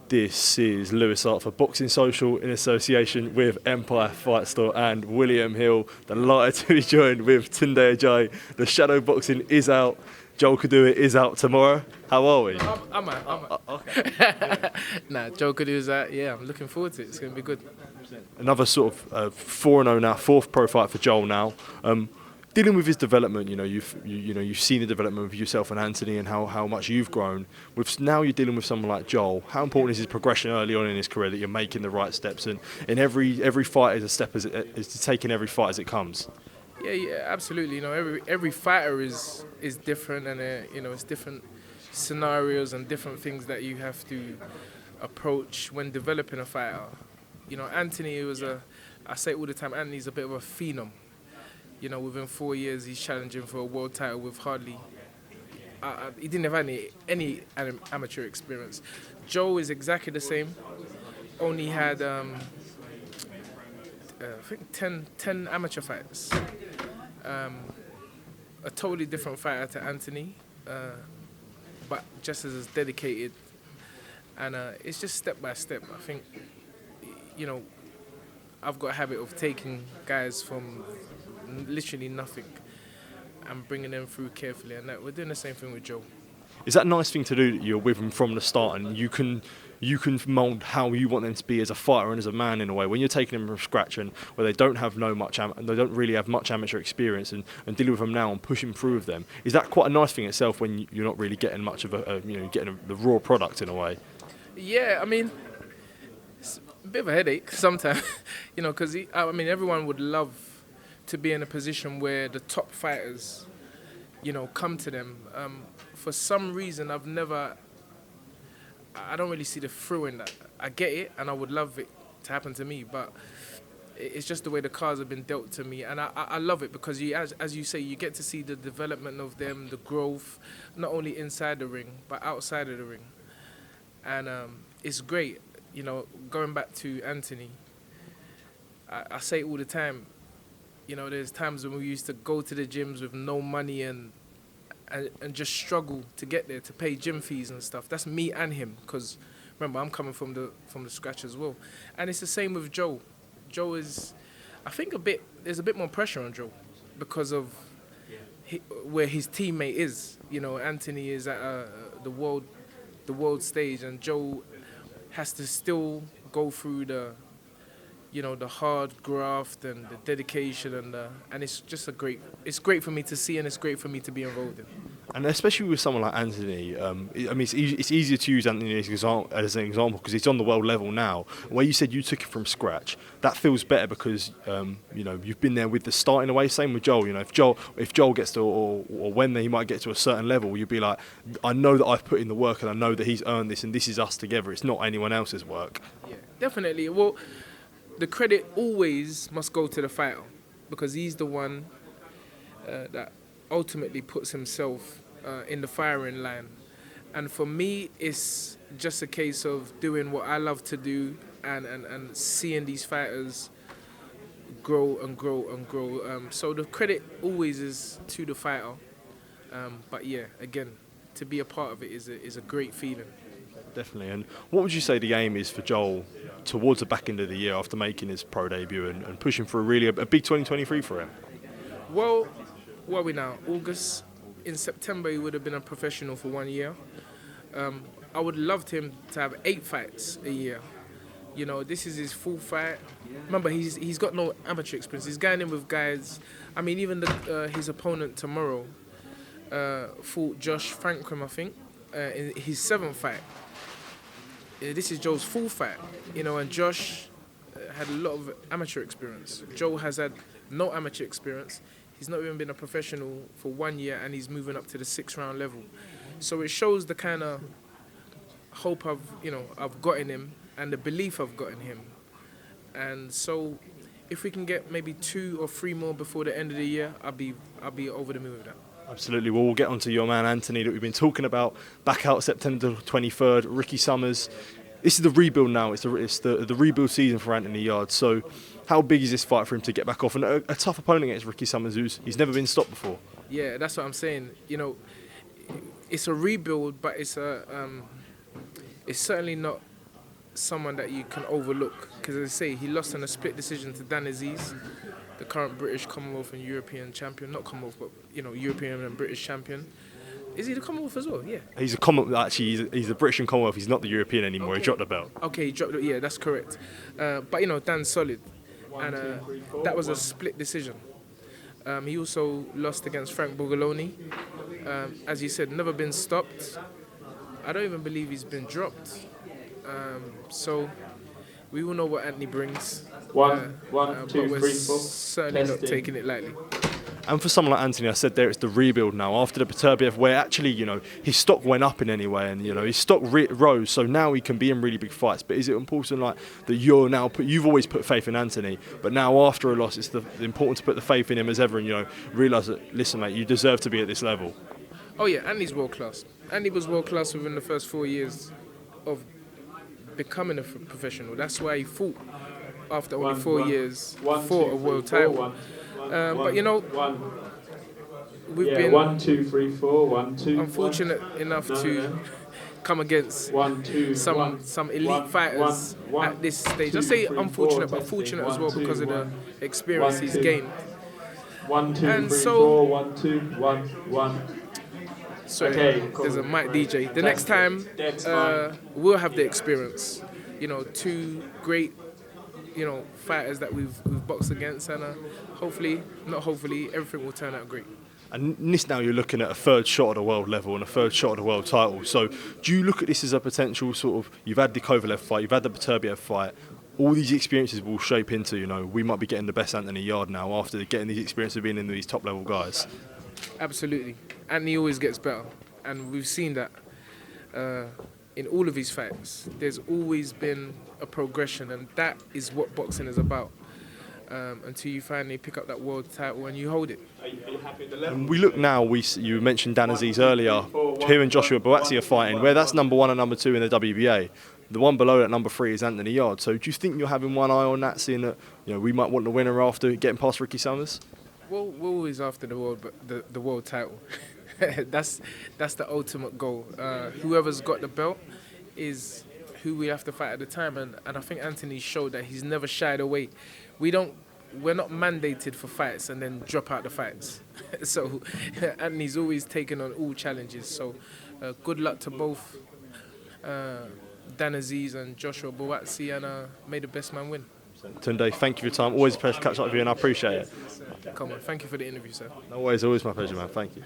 This is Lewis Hart for Boxing Social in association with Empire Fight Store and William Hill. Delighted to be joined with Tunde Ajayi. The shadow boxing is out. Joel Kodua is out tomorrow. How are we? I'm out. Okay. Nah, Joel Kodua's out. Yeah, I'm looking forward to it. It's going to be good. Another sort of 4-0 now, fourth pro fight for Joel now. Dealing with his development, you've seen the development of yourself and Anthony and how much you've grown. Now you're dealing with someone like Joel. How important is his progression early on in his career that you're making the right steps and every fight is a step is taking every fight as it comes? Yeah, absolutely. Every fighter is different, and it's different scenarios and different things that you have to approach when developing a fighter. Anthony I say it all the time, Anthony's a bit of a phenom. Within 4 years, he's challenging for a world title with hardly... he didn't have any amateur experience. Joe is exactly the same. Only had, I think, 10 amateur fights. A totally different fighter to Anthony, but just as dedicated. And it's just step by step. I think, I've got a habit of taking guys from literally nothing and bringing them through carefully, and that we're doing the same thing with Joe. Is that a nice thing to do, that you're with them from the start and you can mould how you want them to be as a fighter and as a man in a way, when you're taking them from scratch and where they don't have they don't really have much amateur experience and dealing with them now and pushing through with them? Is that quite a nice thing itself when you're not really getting much of the raw product in a way? Yeah, I mean, it's a bit of a headache sometimes, because everyone would love to be in a position where the top fighters, come to them. For some reason, I don't really see the thrill in that. I get it, and I would love it to happen to me, but it's just the way the cards have been dealt to me, and I love it because as you say, you get to see the development of them, the growth, not only inside the ring, but outside of the ring. And it's great, going back to Anthony, I say it all the time, there's times when we used to go to the gyms with no money and just struggle to get there, to pay gym fees and stuff. That's me and him, because remember, I'm coming from the scratch as well. And it's the same with Joe. Joe is, I think there's a bit more pressure on Joe because of where his teammate is. Anthony is at the world stage, and Joe has to still go through the hard graft and the dedication, and it's just it's great for me to see, and it's great for me to be involved in. And especially with someone like Anthony, it's easier to use Anthony as an example because he's on the world level now. Where you said you took it from scratch, that feels better because you've been there with the start in a way. Same with Joel. If Joel gets to or when he might get to a certain level, you'd be like, I know that I've put in the work and I know that he's earned this, and this is us together. It's not anyone else's work. Yeah, definitely. Well, the credit always must go to the fighter because he's the one that ultimately puts himself in the firing line. And for me, it's just a case of doing what I love to do and seeing these fighters grow and grow and grow. So the credit always is to the fighter. But yeah, again, to be a part of it is a great feeling. Definitely. And what would you say the aim is for Joel towards the back end of the year after making his pro debut and pushing for a big 2023 for him? Well, what are we now? August. In September, he would have been a professional for 1 year. I would love him to have 8 fights a year. This is his full fight. Remember, he's got no amateur experience. He's going in with guys. I mean, even his opponent tomorrow fought Josh Franklin, I think, in his 7th fight. This is Joe's full fight, and Josh had a lot of amateur experience. Joe has had no amateur experience. He's not even been a professional for 1 year, and he's moving up to the 6th round level. So it shows the kind of hope I've got in him and the belief I've got in him. And so if we can get maybe 2 or 3 more before the end of the year, I'll be over the moon with that. Absolutely. Well, we'll get on to your man Anthony that we've been talking about. Back out September 23rd, Ricky Summers. This is the rebuild now. It's the rebuild season for Anthony Yarde. So how big is this fight for him to get back off? And a tough opponent against Ricky Summers, he's never been stopped before. Yeah, that's what I'm saying. It's a rebuild, but it's certainly not someone that you can overlook, because as I say, he lost in a split decision to Dan Azeez, the current British Commonwealth and European champion. Not Commonwealth, but European and British champion. Is he the Commonwealth as well? Yeah. He's a Commonwealth. Actually, he's the British and Commonwealth. He's not the European anymore. Okay. He dropped the belt. Okay, he dropped it. Yeah, that's correct. But Dan's solid, and that was a split decision. He also lost against Frank Borgoloni. As you said, never been stopped. I don't even believe he's been dropped. So we all know what Anthony brings. One, but two, we're three, four. certainly not taking it lightly. And for someone like Anthony, I said there, it's the rebuild now after the Beterbiev, where actually, his stock went up in any way, and his stock rose. So now he can be in really big fights. But is it important that you've always put faith in Anthony, but now after a loss, it's important to put the faith in him as ever, and realise that, listen, mate, you deserve to be at this level. Oh yeah, Andy's world class. Andy was world class within the first 4 years of becoming a professional. That's why he fought after only 4 years for a world title. But we've been 1, 2, 3, 4. 1, 2. unfortunate enough to come against 1, 2. some elite fighters at this stage. I say unfortunate, but fortunate as well because of the experience he's gained. 1, 2, And 3, so- 4. 1, 2, 1, 1. Sorry, Okay, cool. there's a mic DJ. The next time we'll have the experience. Two great fighters that we've boxed against, and hopefully, everything will turn out great. And this now you're looking at a third shot at the world level and a third shot at the world title. So do you look at this as a potential sort of, you've had the Kovalev fight, you've had the Beterbiev fight, all these experiences will shape into, we might be getting the best Anthony Yarde now after getting these experiences of being in these top level guys? Absolutely. Anthony always gets better, and we've seen that in all of his fights. There's always been a progression, and that is what boxing is about. Until you finally pick up that world title and you hold it. And we look now, you mentioned Dan Azeez earlier, him and Joshua Buatsi are fighting, where that's number 1 and number 2 in the WBA. The one below that, number 3, is Anthony Yarde. So do you think you're having one eye on that, seeing that we might want the winner after getting past Ricky Summers? Well, we're always after the world title. That's the ultimate goal. Whoever's got the belt is who we have to fight at the time, and I think Anthony showed that he's never shied away. We're not mandated for fights and then drop out the fights. So Anthony's always taken on all challenges. So good luck to both Dan Azeez and Joshua Buatsi, and may the best man win. Tunde, thank you for your time. Always a pleasure to catch up with you, and I appreciate it. Come on, thank you for the interview, sir. No worries, always my pleasure, man. Thank you.